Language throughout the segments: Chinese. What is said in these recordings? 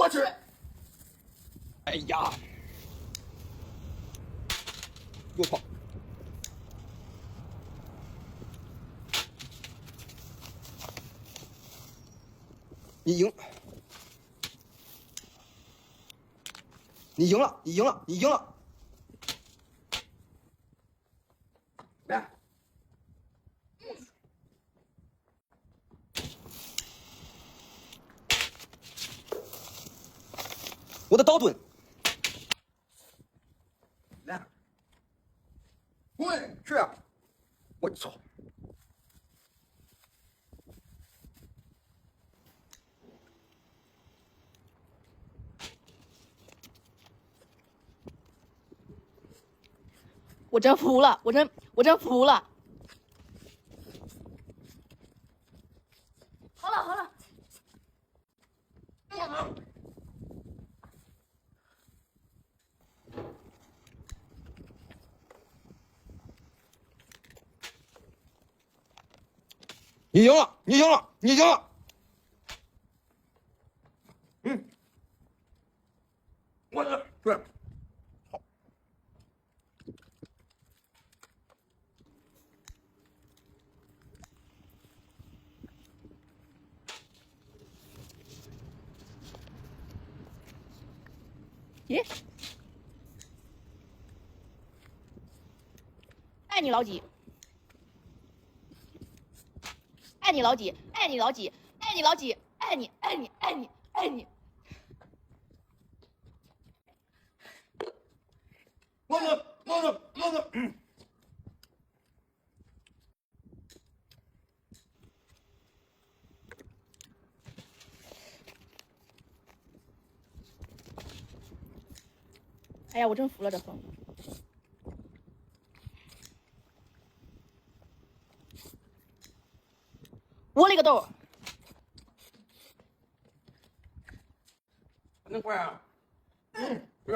吃。哎呀，我操！你赢，你赢了，你赢了，你赢了！来，我的刀盾，来，滚，是，我操！我真服了，我真服了。好了好了，你赢了，你赢了，你赢了！我的是。耶！爱你老几，爱你老几，爱你老几，爱你老几，爱你爱你爱你爱你。我的。哎呀，我真服了这风。我勒个豆！能怪啊？是。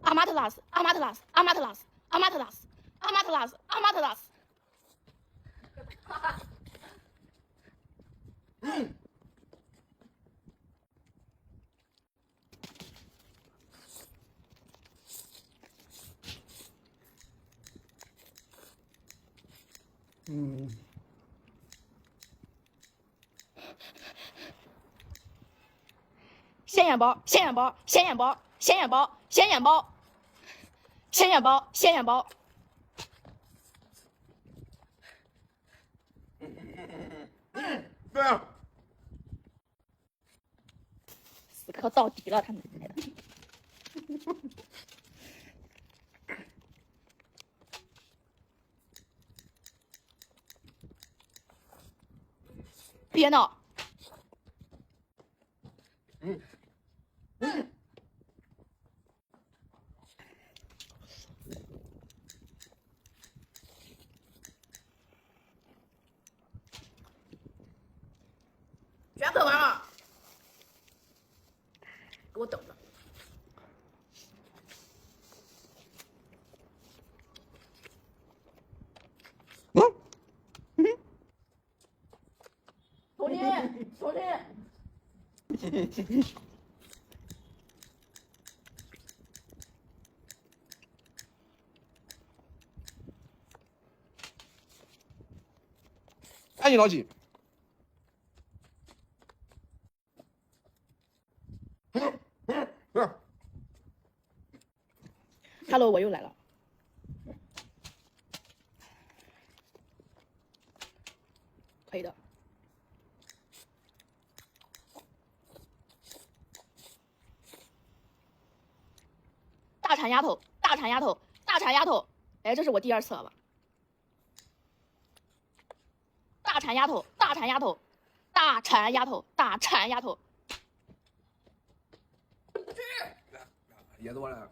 阿马特拉斯，阿马特拉斯，阿马特拉斯，阿马特拉斯，阿马特拉斯，阿马特拉斯。鲜眼包，鲜眼包，鲜眼包，鲜眼包，鲜眼包，鲜眼包，鲜眼包。对啊。死磕到底了，他奶奶的！别闹！全啃完了，给我等着。重新，重新。爱你老几。Hello， 我又来了。可以的。大馋丫头，大馋丫头，大馋丫头！哎，这是我第2次了吧？大馋丫头，大馋丫头，大馋丫头，大馋丫头。也多了。